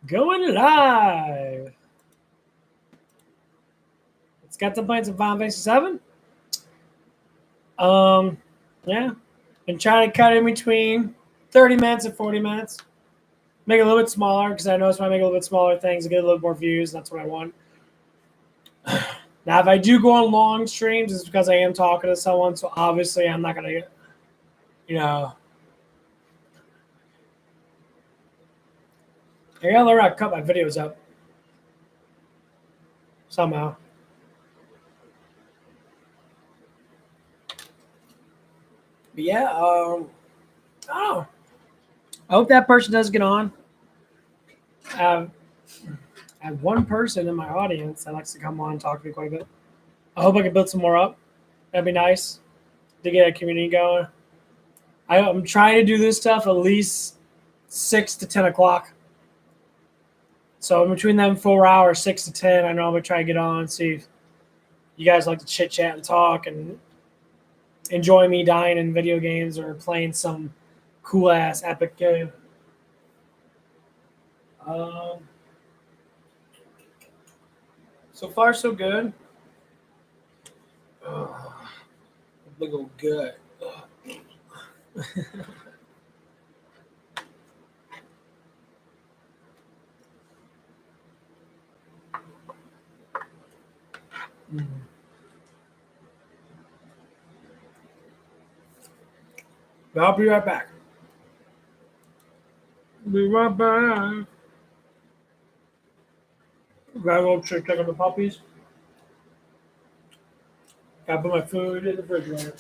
Going live. It's got the playing some Final Fantasy 7. Yeah. Been trying to cut in between 30 minutes and 40 minutes. Make it a little bit smaller because I notice when I make a little bit smaller things, I get a little more views. And that's what I want. Now, if I do go on long streams, it's because I am talking to someone. So obviously, I'm not going to, you know, I got to learn how to cut my videos up somehow. But yeah, oh, I hope that person does get on. I have one person in my audience that likes to come on and talk to me quite a bit. I hope I can build some more up. That'd be nice to get a community going. I'm trying to do this stuff at least 6 to 10 o'clock. So in between them 4 hours, 6 to 10, I know I'm going to try to get on and see if you guys like to chit chat and talk and enjoy me dying in video games or playing some cool ass epic game. Um, so far, so good. Oh, big old gut. But I'll be right back. Be right back. Gotta go check on the puppies. Gotta put my food in the refrigerator.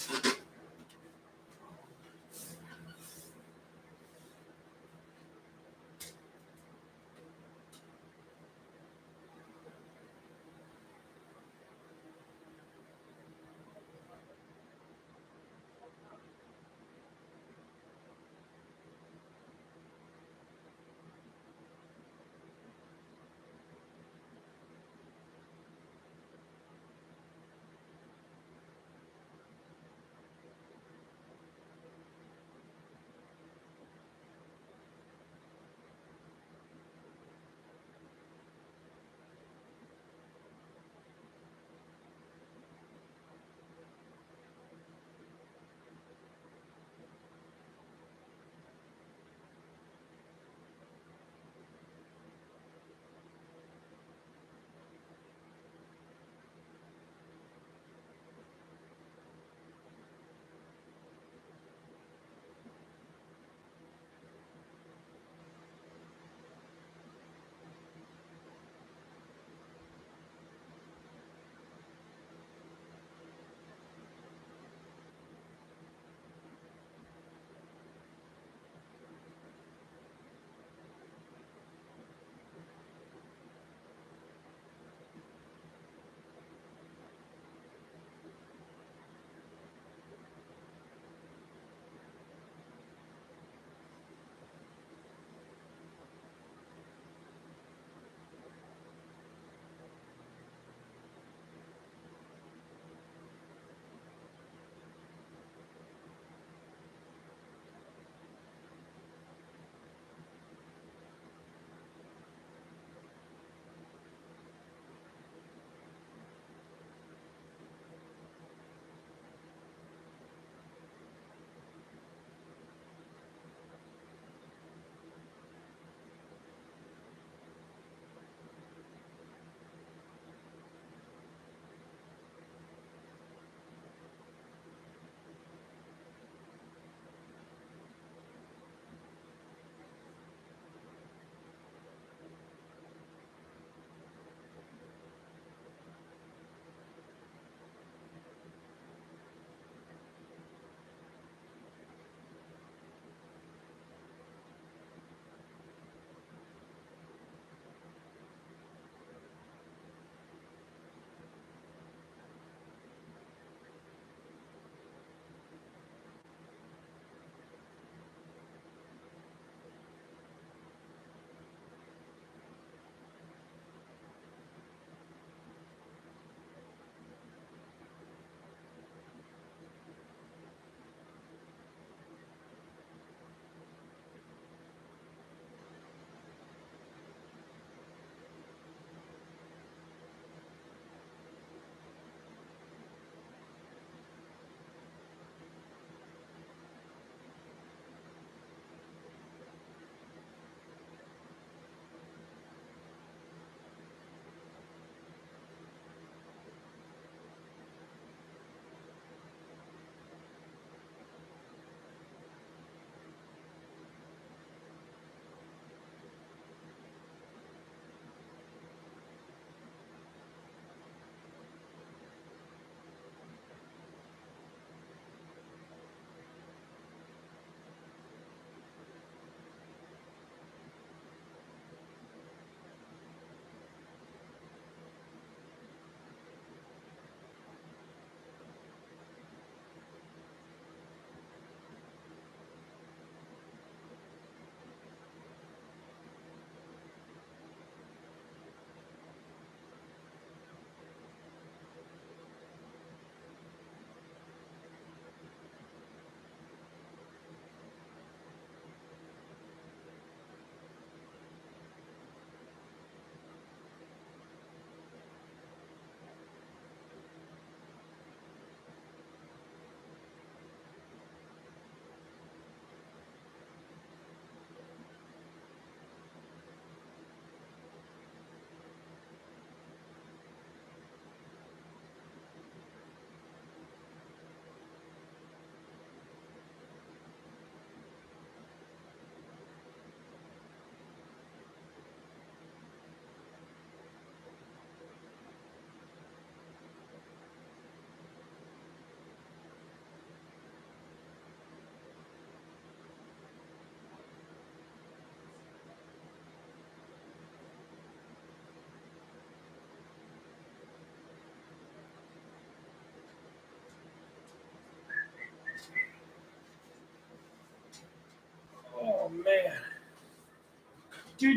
Oh.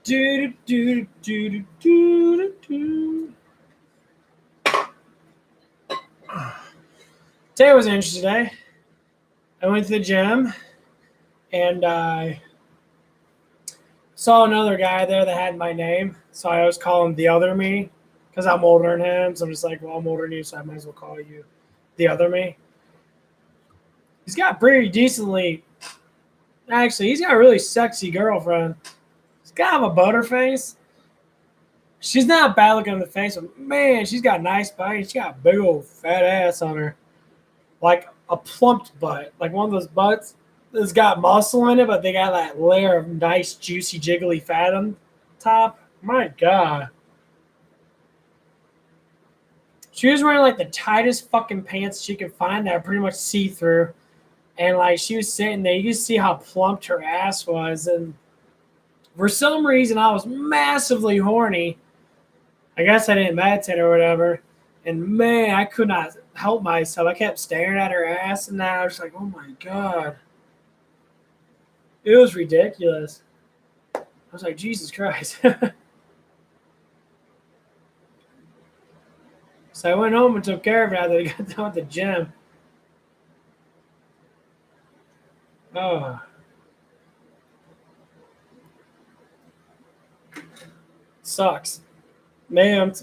Today was an interesting day. I went to the gym and I saw another guy there that had my name. So I always call him the other me because I'm older than him. So I'm just like, well, I'm older than you, so I might as well call you the other me. He's got pretty decently, actually, he's got a really sexy girlfriend. He's kind of a butterface. She's not bad looking in the face, but man, she's got a nice body. She got a big old fat ass on her. Like a plumped butt. Like one of those butts that's got muscle in it, but they got that layer of nice, juicy, jiggly fat on top. My God. She was wearing like the tightest fucking pants she could find that are pretty much see through. And like she was sitting there, you could see how plumped her ass was. And for some reason, I was massively horny. I guess I didn't meditate or whatever. And man, I could not help myself. I kept staring at her ass, and I was like, oh my God. It was ridiculous. I was like, Jesus Christ. So I went home and took care of it after I got done with the gym. Oh. Sucks. Maybe I'm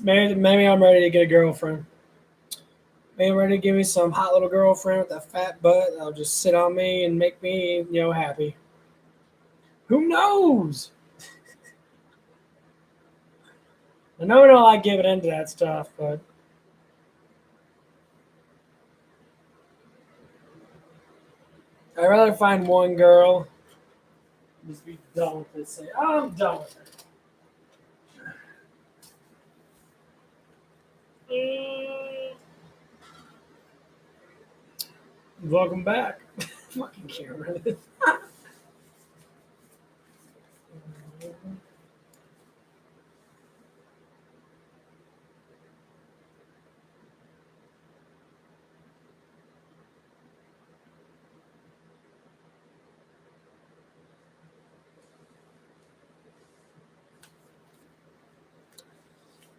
ready to get a girlfriend. Maybe I'm ready to give me some hot little girlfriend with a fat butt that'll just sit on me and make me, happy. Who knows? I know we don't like giving into that stuff, but I'd rather find one girl and just be done with it. Say, oh, I'm done with it. Welcome back. Fucking camera.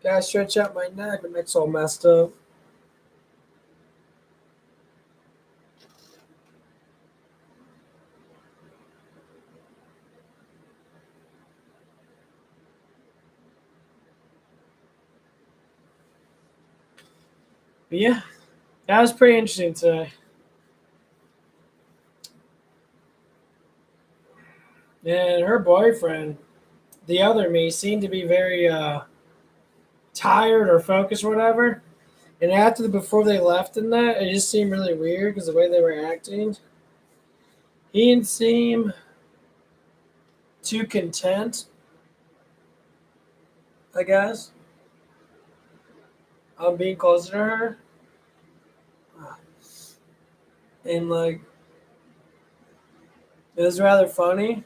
Gotta stretch out my neck. My neck's all messed up. But yeah, that was pretty interesting today. And her boyfriend, the other me, seemed to be very tired or focused or whatever. And before they left in that, it just seemed really weird because the way they were acting. He didn't seem too content, I guess, on being closer to her. And like, it was rather funny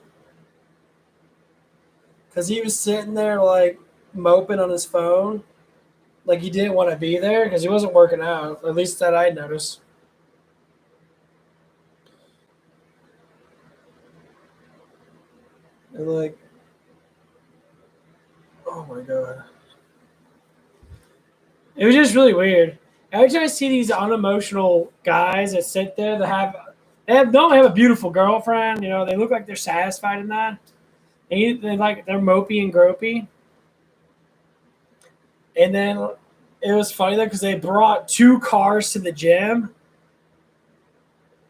because he was sitting there like moping on his phone, like he didn't want to be there because he wasn't working out. At least that I noticed. And like, oh my God, it was just really weird. Every time I see these unemotional guys that sit there that don't have a beautiful girlfriend, they look like they're satisfied in that. And they're mopey and gropey. And then it was funny though because they brought 2 cars to the gym.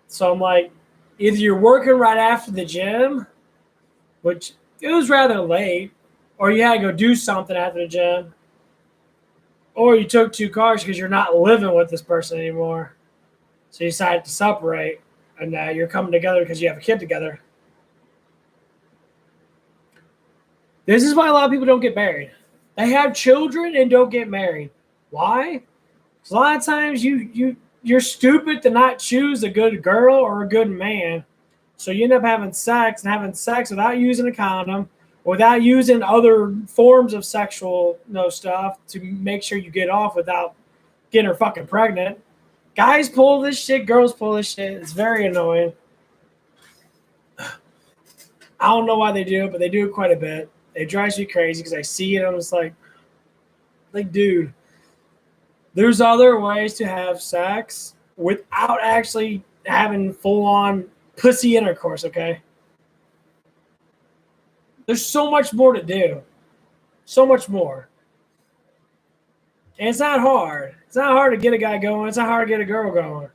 So I'm like, either you're working right after the gym, which it was rather late, or you had to go do something after the gym, or you took 2 cars because you're not living with this person anymore. So you decided to separate, and now you're coming together because you have a kid together. This is why a lot of people don't get married. They have children and don't get married. Why? Because a lot of times you're stupid to not choose a good girl or a good man. So you end up having sex without using a condom, without using other forms of sexual stuff to make sure you get off without getting her fucking pregnant. Guys pull this shit, girls pull this shit. It's very annoying. I don't know why they do it, but they do it quite a bit. It drives me crazy because I see it. I'm just like, dude, there's other ways to have sex without actually having full-on pussy intercourse, okay? There's so much more to do. So much more. And it's not hard. It's not hard to get a guy going. It's not hard to get a girl going.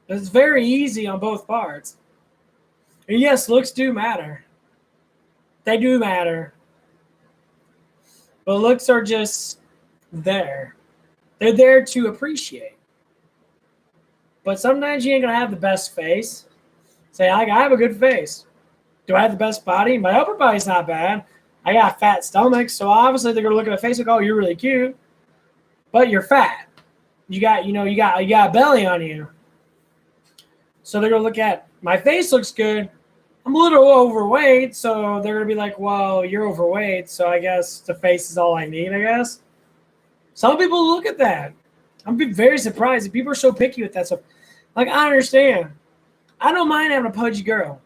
It's very easy on both parts. And yes, looks do matter. They do matter. But looks are just there. They're there to appreciate. But sometimes you ain't going to have the best face. Say, I have a good face. Do I have the best body? My upper body's not bad. I got a fat stomach, so obviously they're gonna look at a face and go, "Oh, you're really cute," but you're fat. You got a belly on you, so they're gonna look at my face looks good. I'm a little overweight, so they're gonna be like, "Well, you're overweight, so I guess the face is all I need." I guess some people look at that. I'm very surprised that people are so picky with that stuff. Like, I understand. I don't mind having a pudgy girl.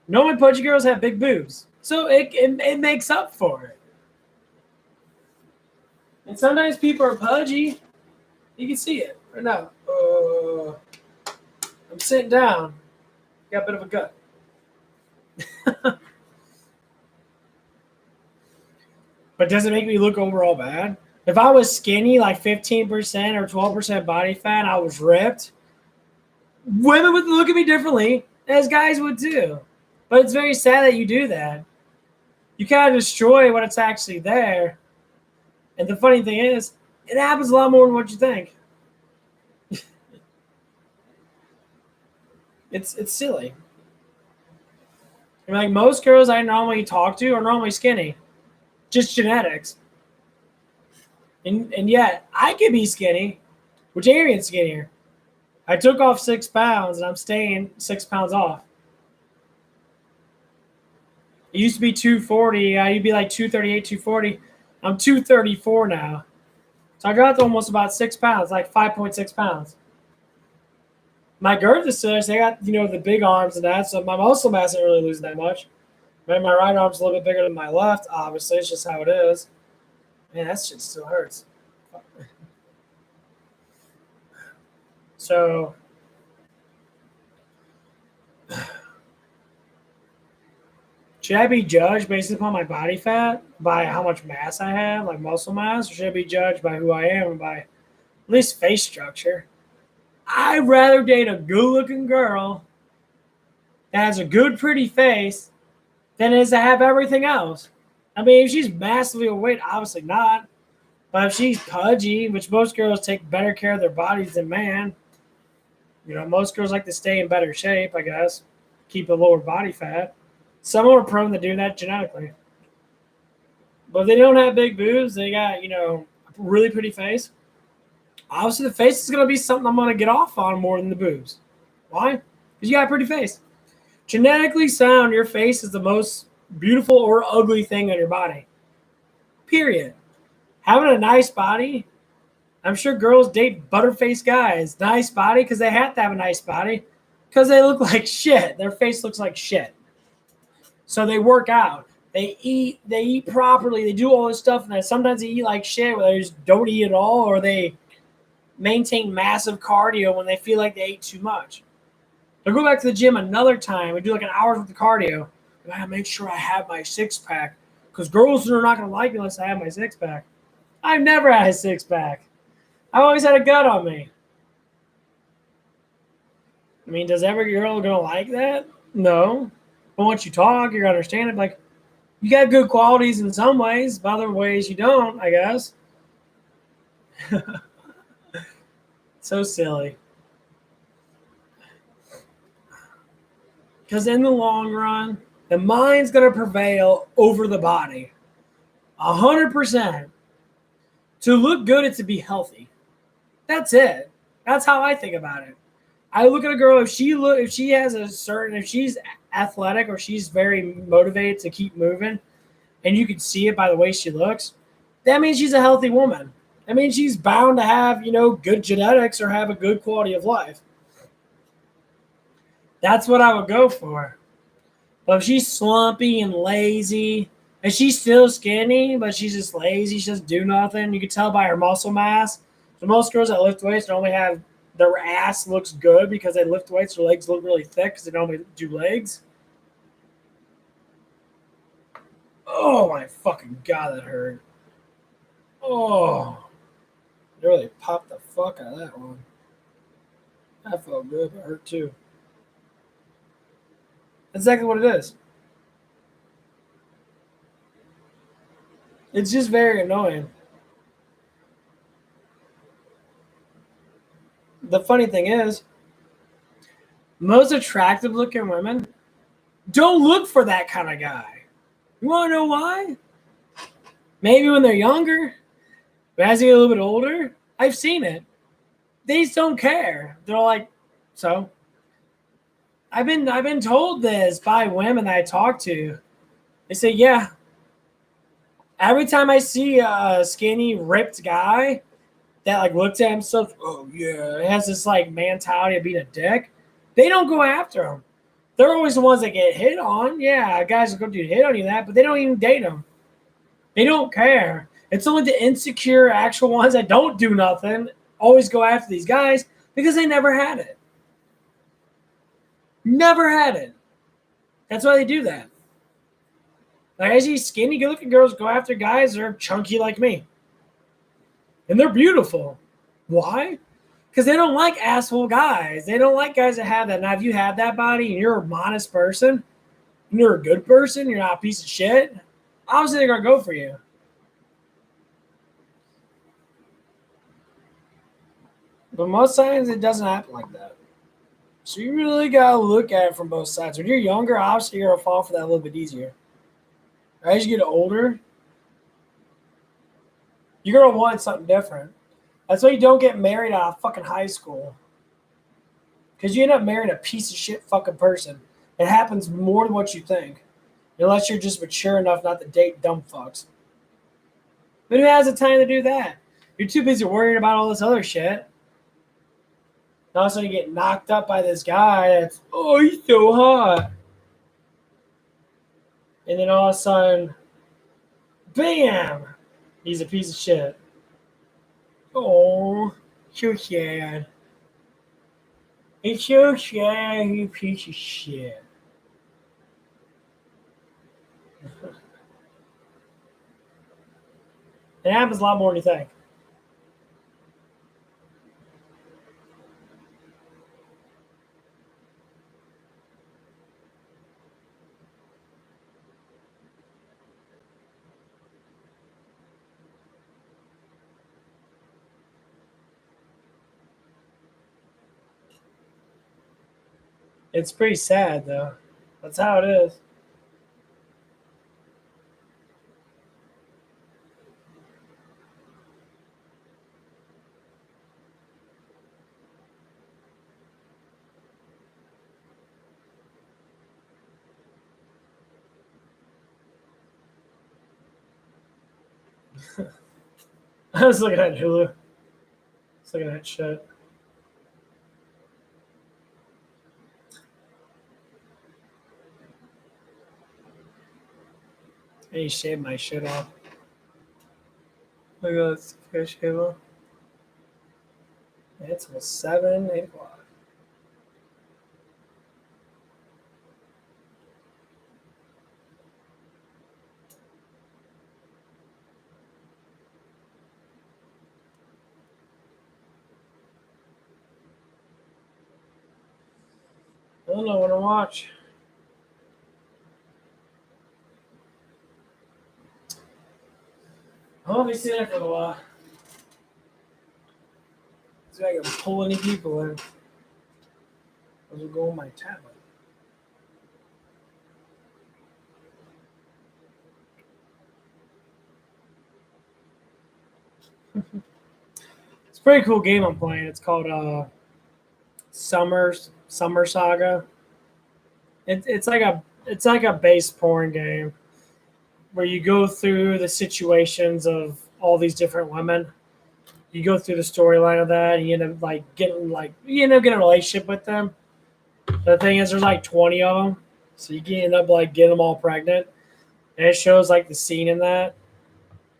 Normally, pudgy girls have big boobs, so it makes up for it. And sometimes people are pudgy. You can see it right now. I'm sitting down. Got a bit of a gut. But does it make me look overall bad? If I was skinny, like 15% or 12% body fat, I was ripped, women would look at me differently, as guys would too. But it's very sad that you do that. You kind of destroy when it's actually there. And the funny thing is, it happens a lot more than what you think. It's silly. And like most girls I normally talk to are normally skinny. Just genetics. And yet, I could be skinny, which Arian's skinnier. I took off 6 pounds, and I'm staying 6 pounds off. It used to be 240. You'd be like 238, 240. I'm 234 now. So I dropped almost about 6 pounds, like 5.6 pounds. My girth is still, they got, the big arms and that, so my muscle mass isn't really losing that much. My right arm's a little bit bigger than my left, obviously. It's just how it is. Man, that shit still hurts. So, should I be judged based upon my body fat, by how much mass I have, like muscle mass, or should I be judged by who I am and by at least face structure? I'd rather date a good-looking girl that has a good, pretty face than it is to have everything else. I mean, if she's massively overweight, obviously not. But if she's pudgy, which most girls take better care of their bodies than man, most girls like to stay in better shape, I guess, keep a lower body fat. Some are prone to do that genetically. But if they don't have big boobs, they got, a really pretty face. Obviously, the face is going to be something I'm going to get off on more than the boobs. Why? Because you got a pretty face. Genetically sound, your face is the most beautiful or ugly thing on your body. Period. Having a nice body, I'm sure girls date butterface guys. Nice body because they have to have a nice body because they look like shit. Their face looks like shit. So they work out. They eat properly. They do all this stuff. And then sometimes they eat like shit where they just don't eat at all, or they maintain massive cardio when they feel like they ate too much. They'll go back to the gym another time and do like an hour worth of cardio. I gotta make sure I have my 6-pack because girls are not going to like me unless I have my 6-pack. I've never had a 6-pack. I've always had a gut on me. I mean, does every girl going to like that? No. But once you talk, you're going to understand it. Like, you got good qualities in some ways, but other ways you don't, I guess. So silly. Because in the long run, the mind's going to prevail over the body. 100%. To look good, it's to be healthy. That's it. That's how I think about it. I look at a girl, if she's athletic or she's very motivated to keep moving, and you can see it by the way she looks, that means she's a healthy woman. I mean, she's bound to have, good genetics or have a good quality of life. That's what I would go for. But if she's slumpy and lazy, and she's still skinny, but she's just lazy, she doesn't do nothing, you can tell by her muscle mass. So most girls that lift weights normally have their ass looks good because they lift weights, their legs look really thick because they normally do legs. Oh my fucking god, that hurt. Oh, it really popped the fuck out of that one. That felt good, but it hurt too. That's exactly what it is. It's just very annoying. The funny thing is, most attractive looking women don't look for that kind of guy. You want to know why? Maybe when they're younger, but as they get a little bit older, I've seen it. They just don't care. They're like, so. I've been told this by women that I talk to. They say, yeah. Every time I see a skinny, ripped guy that like looks at himself, oh yeah, has this like mentality of being a dick, they don't go after him. They're always the ones that get hit on. Yeah, guys are going to hit on you that, but they don't even date them. They don't care. It's only the insecure, actual ones that don't do nothing always go after these guys because they never had it. Never had it. That's why they do that. Like I see skinny, good-looking girls go after guys that are chunky like me. And they're beautiful. Why? Because they don't like asshole guys. They don't like guys that have that. Now, if you have that body and you're a modest person, and you're a good person, you're not a piece of shit, obviously they're going to go for you. But most times it doesn't happen like that. So you really got to look at it from both sides. When you're younger, obviously you're going to fall for that a little bit easier. As you get older, you're going to want something different. That's why you don't get married out of fucking high school. Because you end up marrying a piece of shit fucking person. It happens more than what you think. Unless you're just mature enough not to date dumb fucks. But who has the time to do that? You're too busy worrying about all this other shit. And all of a sudden you get knocked up by this guy that's, oh, he's so hot. And then all of a sudden, bam! He's a piece of shit. Oh, so sad. It's so sad, you piece of shit. It happens a lot more than you think. It's pretty sad, though. That's how it is. I was looking at Hulu. I was looking at shit. I need to shave my shit off. Look at this fish table. It's almost 7, 8 o'clock. I don't know what to watch. I'll be sitting there for a while. So I can pull any people in. I'll go on my tablet. It's a pretty cool game I'm playing. It's called Summer Saga. It's like a base porn game where you go through the situations of all these different women You go through the storyline of that, and you end up like getting like get a relationship with them. The thing is, there's like 20 of them, so you can end up like getting them all pregnant. And it shows like the scene in that.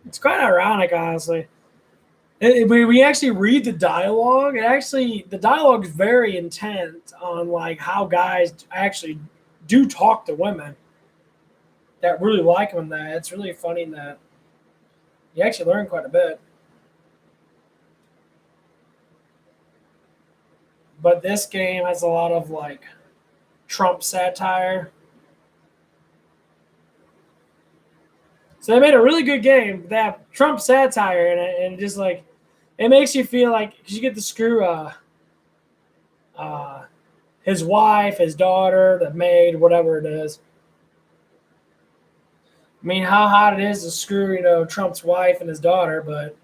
It's quite ironic, honestly. We actually read the dialogue. The dialogue is very intent on like how guys actually do talk to women that really like them. That it's really funny in that you actually learn quite a bit. But this game has a lot of like Trump satire. So they made a really good game. They have Trump satire in it, and just like it makes you feel like cause you get to screw uh, his wife, his daughter, the maid, whatever it is. I mean, how hot it is to screw Trump's wife and his daughter, but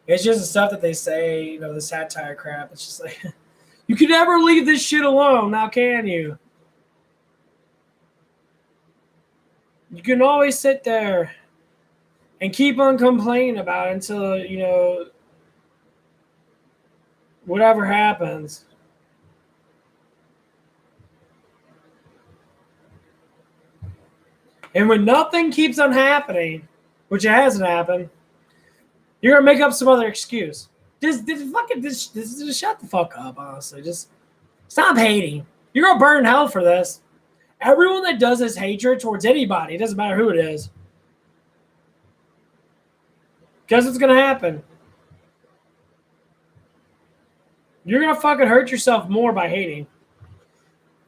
it's just the stuff that they say, the satire crap. It's just like you can never leave this shit alone. Now can you? You can always sit there and keep on complaining about it until whatever happens. And when nothing keeps on happening, which it hasn't happened, you're gonna make up some other excuse. Just shut the fuck up. Honestly, just stop hating. You're gonna burn in hell for this. Everyone that does this hatred towards anybody, it doesn't matter who it is, guess what's gonna happen? You're gonna fucking hurt yourself more by hating.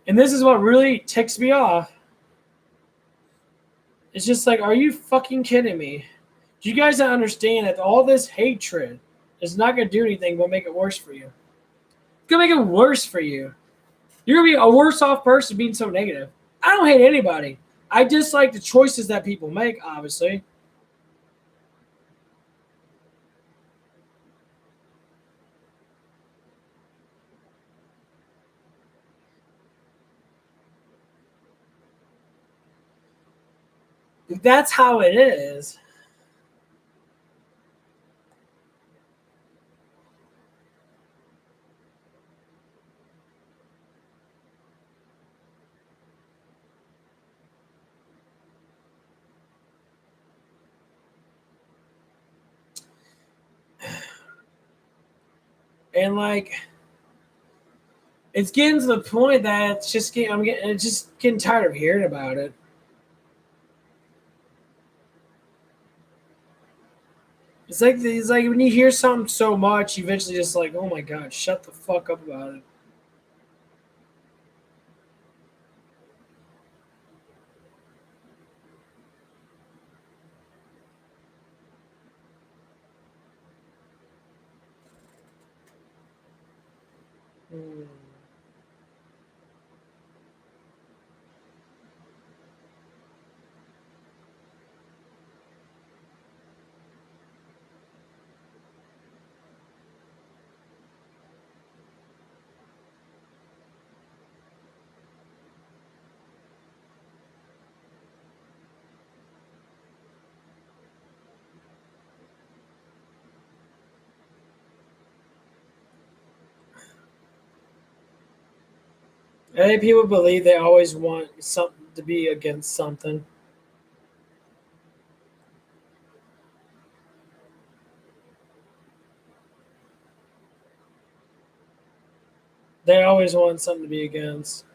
And this is what really ticks me off. It's just like, are you fucking kidding me? Do you guys not understand that all this hatred is not going to do anything but make it worse for you? It's going to make it worse for you. You're going to be a worse off person being so negative. I don't hate anybody. I dislike the choices that people make, obviously. That's how it is. And like, it's getting to the point that it's just getting tired of hearing about it. It's like when you hear something so much, you eventually just like, oh my god, shut the fuck up about it. Hmm. I think people believe they always want something to be against something. They always want something to be against.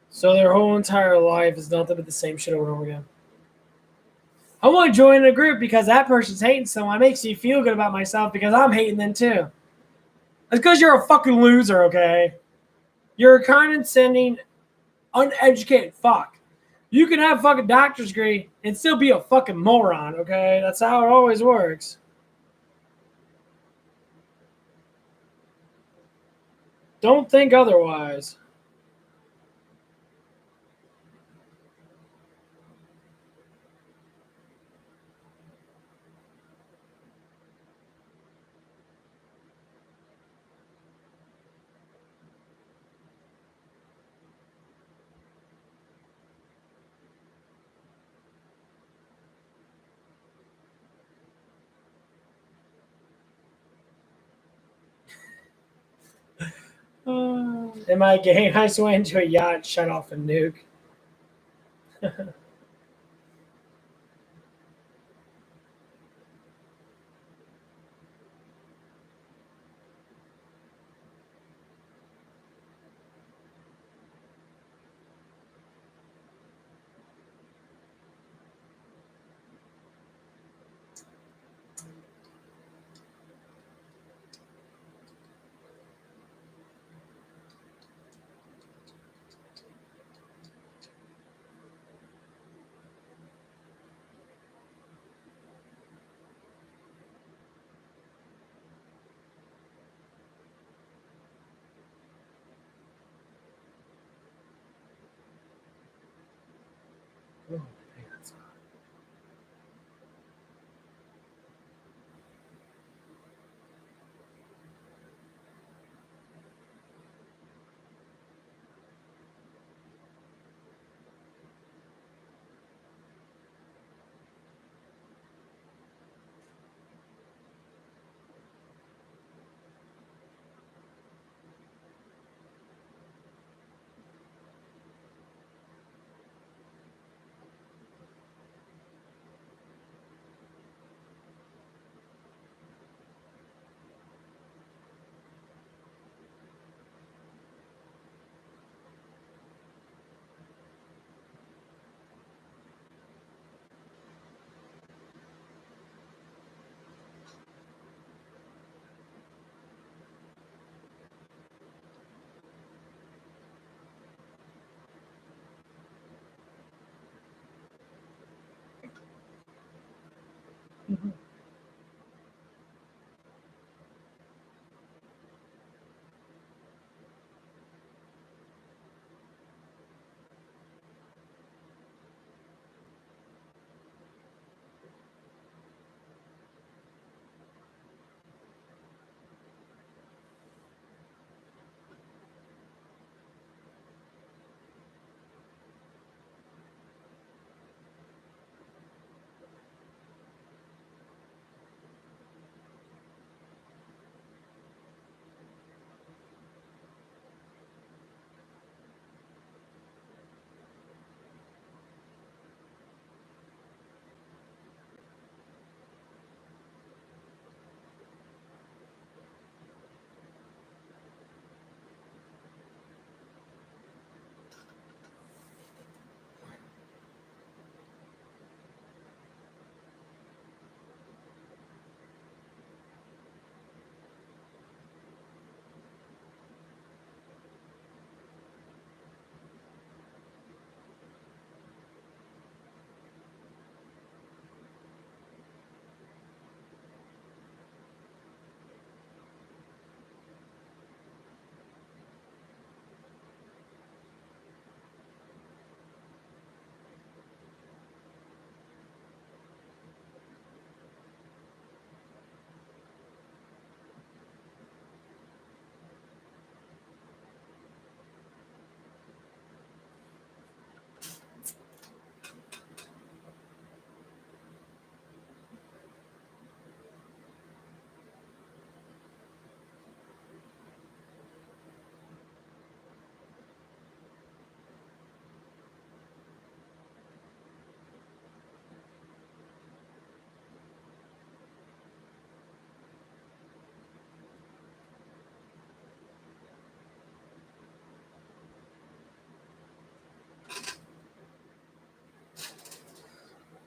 So their whole entire life is nothing but the same shit over and over again. I want to join a group because that person's hating someone. It makes me feel good about myself because I'm hating them too. It's because you're a fucking loser, okay? You're a condescending, uneducated fuck. You can have a fucking doctor's degree and still be a fucking moron, okay? That's how it always works. Don't think otherwise. In my game, I just went into a yacht, shut off a nuke. Oh, man, that's hot.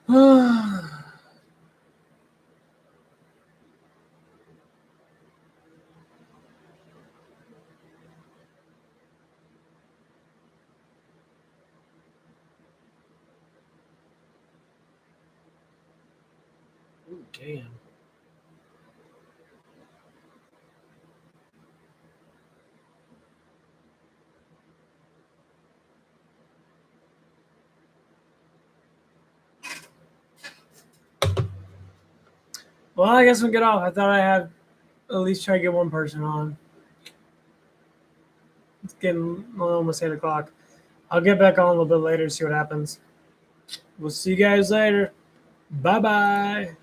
Oh, damn. Well, I guess we'll get off. I thought I had at least try to get one person on. It's getting almost 8 o'clock. I'll get back on a little bit later, see what happens. We'll see you guys later. Bye bye.